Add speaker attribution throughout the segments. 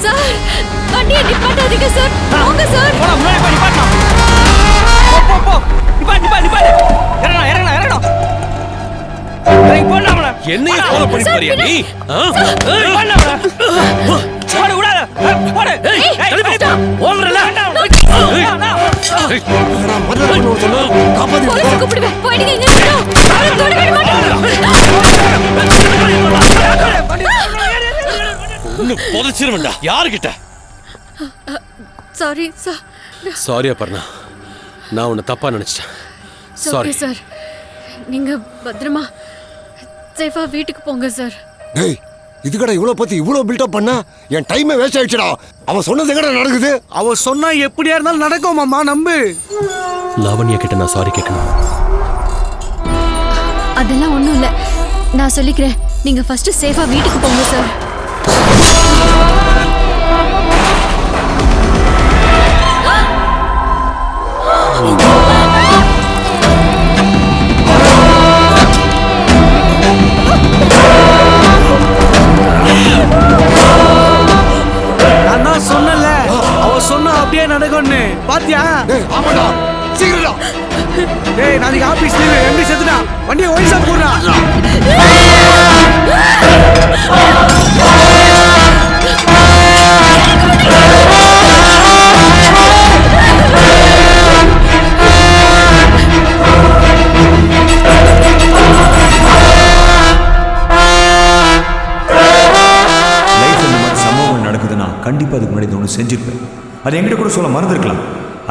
Speaker 1: Sir வண்டியை நிப்பாட்டாதீங்க sir. போங்க sir.
Speaker 2: போடா முன்னாடி போய் நிப்பாட்டலாம். போ போ நிப்பாட்டு. இறங்கணும். இறங்கி போடலாம்ல.
Speaker 3: என்னைய ஃபாலோ பண்ணி போறியா நீ?
Speaker 2: போடலாம்ல. போடு விடாத. போடு.
Speaker 3: ஏய் தள்ளி ஓவரல.
Speaker 1: போலீஸ் கூப்பிடுவேன். போயிடுங்க இங்க
Speaker 3: பொதச்சிருமண்டா. யாருகிட்ட?
Speaker 1: Sorry sir.
Speaker 3: சாரி அப்பர்ணா, நான் உன்னை தப்பா நினைச்சிட்டேன்.
Speaker 1: Sorry sir. நீங்க பத்திரமா சேஃபா வீட்டுக்கு போங்க சார்.
Speaker 4: டேய் இதுக்கட இவ்வளவு பத்தி இவ்வளவு பில்டப் பண்ண என் டைமே வேஸ்ட் ஆயிடுச்சுடா. அவன் சொன்னது எங்கடா நடக்குது?
Speaker 5: அவ சொன்னா எப்படியா இருந்தாலும் நடக்கும் மாமா, நம்பு.
Speaker 3: லாவண்யா கிட்ட நான் சாரி கேட்கணும்.
Speaker 1: அதெல்லாம் ஒண்ணும் இல்ல, நான் சொல்லிக்கிறேன். நீங்க ஃபர்ஸ்ட் சேஃபா வீட்டுக்கு போங்க சார்.
Speaker 5: நான் தான் சொன்னல, அவ சொன்னா அப்படியே நடக்கும்னு. பாத்தியா?
Speaker 4: ஆமாடா, சீக்கிரம்டா.
Speaker 5: டேய் நாளைக்கு ஆபீஸ் லீவு, எம்டி செத்துடா. வண்டியை ஒயிசா போடுறா.
Speaker 6: கண்டிப்பாக அதுக்கு முன்னாடி ஒன்று செஞ்சுருப்பேன். அது என்கிட்ட கூட சொல்ல மறந்துருக்கலாம்.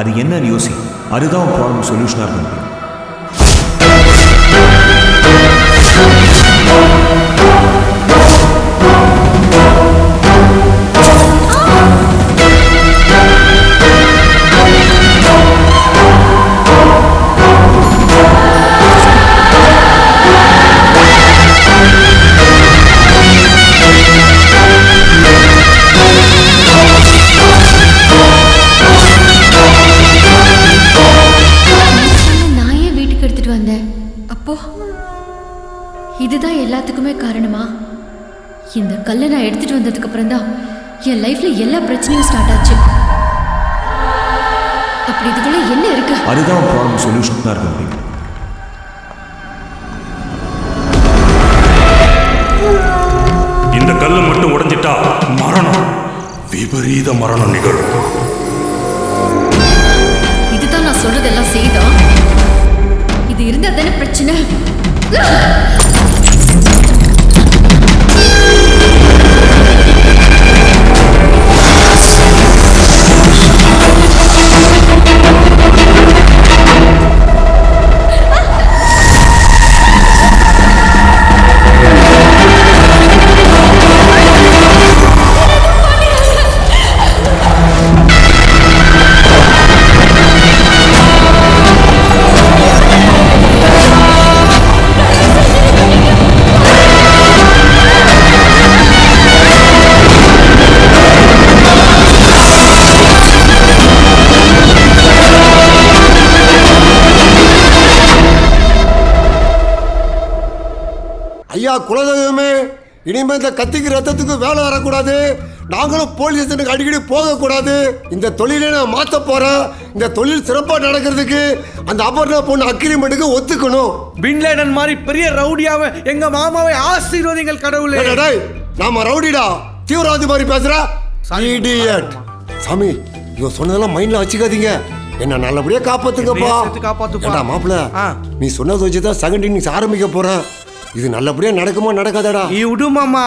Speaker 6: அது என்னன்னு யோசி. அதுதான் ப்ராப்ளம் சொல்யூஷனாக இருக்க முடியும்.
Speaker 1: இதுதான் எல்லாத்துக்குமே காரணமா? இந்த கல்லை நான் எடுத்துட்டு வந்ததுக்கு அப்புறம் தான் என் லைஃப்ல எல்லா பிரச்சனையும் ஸ்டார்ட் ஆச்சு. அப்படி இதுக்குள்ள என்ன இருக்கு?
Speaker 6: அதுதான் ப்ராப்ளம் சொல்யூஷன் தான் இருக்க முடியும்.
Speaker 7: இந்த கல்லை மட்டும் உடைஞ்சிட்டா மரணம், விபரீத மரணம் நிகழும்.
Speaker 1: இதுதான் நான் சொல்றதெல்லாம் செய்தா? இது இருந்தா தானே பிரச்சனை.
Speaker 4: ஐயா குலதெய்வமே, இனிமே இந்த கத்திக்கு ரத்தத்துக்கு வேலை வரக்கூடாது. நாங்களும் போலீஸ் ஸ்டேஷனுக்கு அடிக்கடி போகக்கூடாது. இந்த தொழிலை நான் மாற்ற போறேன். இந்த தொழில் சிறப்பாக நடக்கிறதுக்கு அந்த அபர்ணா பொண்ணு அக்ரிமெண்ட்டுக்கு ஒத்துக்கணும்.
Speaker 5: பின்லேடன் மாதிரி பெரிய ரவுடியாவை எங்க மாமாவை ஆசீர்வதிங்கள் கடவுளே.
Speaker 4: நாம ரவுடிடா, தீவிரவாதி மாதிரி பேசுற இடியட். சாமி, இவன் சொன்னதெல்லாம் மைண்ட்ல வச்சுக்காதீங்க. என்ன நல்லபடியா காப்பாத்துங்கப்பா. மாப்பிள்ள, நீ சொன்னதை வச்சுதான் செகண்ட் இன்னிங்ஸ் ஆரம்பிக்க போறேன். இது நல்லபடியா நடக்குமா நடக்காதடா?
Speaker 5: நீ விடுமாமா.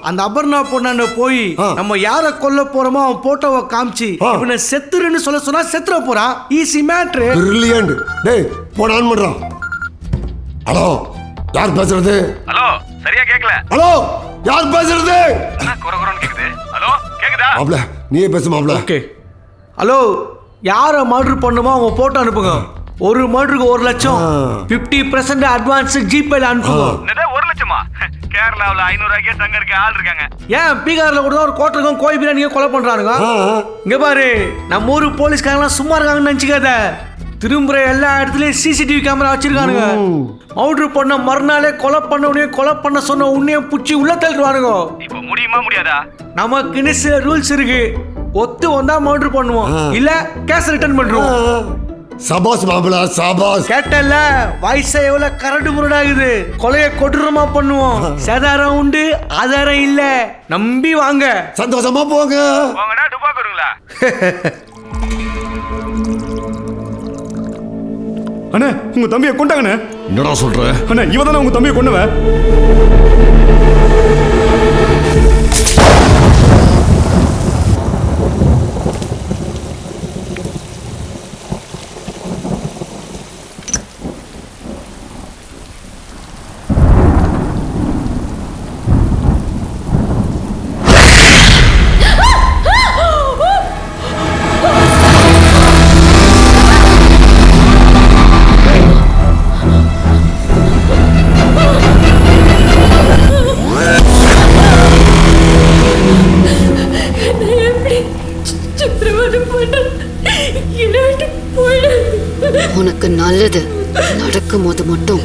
Speaker 5: அந்த அபர்ணா பொண்ணாண்ட போய் நம்ம யார கொல்ல போறோமோ அவன் போட்டோவை காமிச்சு இவனை செத்துருன்னு சொல்ல சொன்னா செத்துற போறான். Easy matter.
Speaker 4: பிரில்லியன்ட். டேய் போன் ஆன் பண்றான். ஹலோ, யார் பேசுறது?
Speaker 2: ஹலோ, சரியா கேக்கல.
Speaker 4: ஹலோ, யார் பேசுறது?
Speaker 2: குறகுறன்னு கேக்குது. ஹலோ, கேக்குதா?
Speaker 4: மாப்ள, நீயே பேசு மாப்ள.
Speaker 5: ஓகே. ஹலோ, யாரை மர்டர் பண்ணுமோ அவங்க போட்டோ அனுப்புங்க. ஒரு மர்டருக்கு 1 லட்சம். 50% அட்வான்ஸ் ஜிபேல அனுப்புங்க.
Speaker 2: 1 லட்சமா? கேரளாவில் 500 ரூபாய்க்கே தங்க இருக்க ஆள் இருக்காங்க.
Speaker 5: ஏன் பீகார்ல கூட ஒரு கோட்டருக்கும் கோயில் பிரியாணியும் கொலை பண்றானுங்க. இங்க பாரு, நம்ம ஊரு போலீஸ்காரங்களாம் சும்மா இருக்காங்கன்னு நினைச்சுக்காத. திரும்புற எல்லா இடத்துலயும் சிசிடிவி கேமரா வச்சிருக்கானுங்க. மவுட்ரு பண்ண மறுநாளே கொலை பண்ண உடனே கொலை பண்ண சொன்ன உன்னையே புடிச்சு உள்ள தள்ளிடுவானுங்க.
Speaker 2: இப்போ முடியுமா முடியாதா?
Speaker 5: நமக்குன்னு சில ரூல்ஸ் இருக்கு. ஒத்து வந்தா மவுட்ரு பண்ணுவோம், இல்ல கேஸ் ரிட்டர்ன் பண்றோம்.
Speaker 4: சபாஸ் மாப்பிள சபாஸ்.
Speaker 5: கேட்டல வயசை எவ்வளவு கரடு முரடாகுது. கொலையை கொடூரமா பண்ணுவோம். சேதாரம் உண்டு, ஆதாரம் இல்ல. நம்பி வாங்க,
Speaker 4: சந்தோஷமா போங்க.
Speaker 2: போங்கடா துப்பாக்கி வருங்களா?
Speaker 8: அண்ணே உங்க தம்பியை கொண்டாங்கண்ணே.
Speaker 4: என்னடா சொல்ற?
Speaker 8: அண்ணே இவ தானே உங்க தம்பியை கொண்டவ.
Speaker 9: உனக்கு நல்லது நடக்கும் போது மட்டும்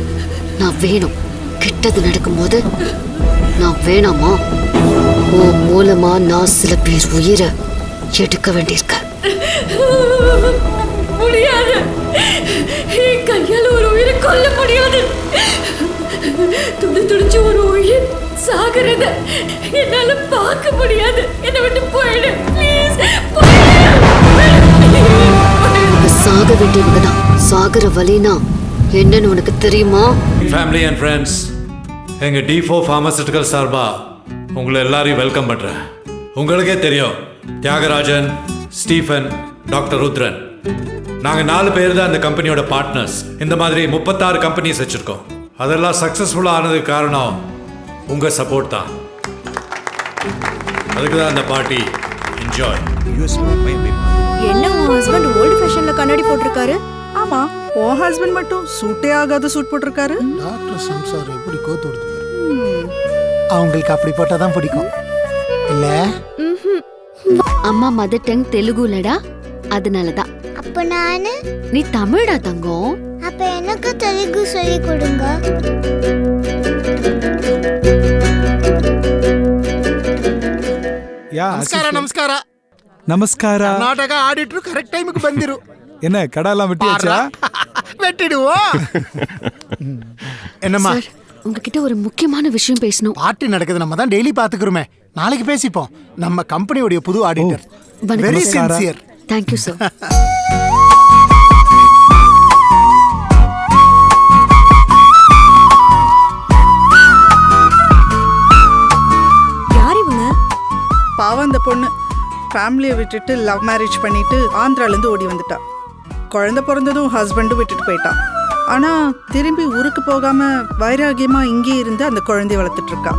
Speaker 9: நான் வேணும், கெட்டது நடக்கும் போது நான் வேணாமா? ஓ மூலமா நான் சில பேர் உயிரை எடுக்க வேண்டியிருக்க.
Speaker 1: முடியாது, என் கையால ஒரு உயிரை கொல்ல முடியாது. துடிச்சு ஒரு உயிர் சாகிறத என்னால பார்க்க முடியாது. என்னை விட்டு போயிடு ப்ளீஸ்.
Speaker 9: சாக வேண்டியவங்க தான். சாகிற வலினா என்னன்னு உனக்கு தெரியுமா?
Speaker 10: ஃபேமிலி அண்ட் ஃப்ரெண்ட்ஸ், எங்கள் D4 ஃபார்மசூட்டிக்கல் சார்பா உங்களை எல்லாரையும் வெல்கம் பண்ணுறேன். உங்களுக்கே தெரியும், தியாகராஜன், ஸ்டீஃபன், டாக்டர் ருத்ரன், நாங்கள் 4 பேர் தான் இந்த கம்பெனியோட பார்ட்னர்ஸ். இந்த மாதிரி 36 கம்பெனிஸ் வச்சுருக்கோம். அதெல்லாம் சக்ஸஸ்ஃபுல்லாக ஆனதுக்கு காரணம் உங்கள் சப்போர்ட் தான். அதுக்கு தான் இந்த பார்ட்டி. என்ஜாய்.
Speaker 11: என்ன உன் ஹஸ்பண்ட் ஓல்டு ஃபேஷன்ல கண்ணாடி போட்டிருக்காரு? ஆமா, உன் ஹஸ்பண்ட் மட்டும் சூட்டே ஆகாத சூட் போட்டிருக்காரு.
Speaker 12: டாக்டர் சம்சார் எப்படி கோத்து கொடுத்துருக்காரு. அவங்களுக்கு அப்படி போட்டாதான் பிடிக்கும் இல்ல?
Speaker 9: அம்மா மதர் டங் தெலுங்குலடா, அதனாலதான்.
Speaker 13: அப்ப நானு?
Speaker 9: நீ தமிழா தங்கம்.
Speaker 13: அப்ப எனக்கு தெலுங்கு சொல்லி கொடுங்க.
Speaker 12: ನಮಸ್ಕಾರ ನಮಸ್ಕಾರ
Speaker 8: நமஸ்காரா.
Speaker 12: ಕರ್ನಾಟಕ ಆಡಿಟ್ರು ಕರೆಕ್ಟ್ ಟೈಮಿಗೆ ಬಂದಿರು.
Speaker 8: என்ன கடாலாம் வெட்டியாச்சா?
Speaker 12: வெட்டிடுவோம். என்னம்மா?
Speaker 9: உங்ககிட்ட ஒரு முக்கியமான விஷயம் பேசணும்.
Speaker 12: பார்ட்டி நடக்குது, நம்ம தான் டெய்லி பாத்துக்கிறோமே. நாளைக்கு பேசிப்போம். நம்ம கம்பெனியோட புது auditor. Very sincere.
Speaker 9: Thank you sir.
Speaker 11: யார் இவங்க? பாவம் அந்த பொண்ணு ஃபேமிலியை விட்டுட்டு லவ் மேரேஜ் பண்ணிட்டு ஆந்திராலேருந்து ஓடி வந்துட்டா. குழந்தை பிறந்ததும் ஹஸ்பண்டும் விட்டுட்டு போயிட்டான். ஆனால் திரும்பி ஊருக்கு போகாமல் வைராகியமாக இங்கே இருந்து அந்த குழந்தைய வளர்த்துட்டு இருக்கா.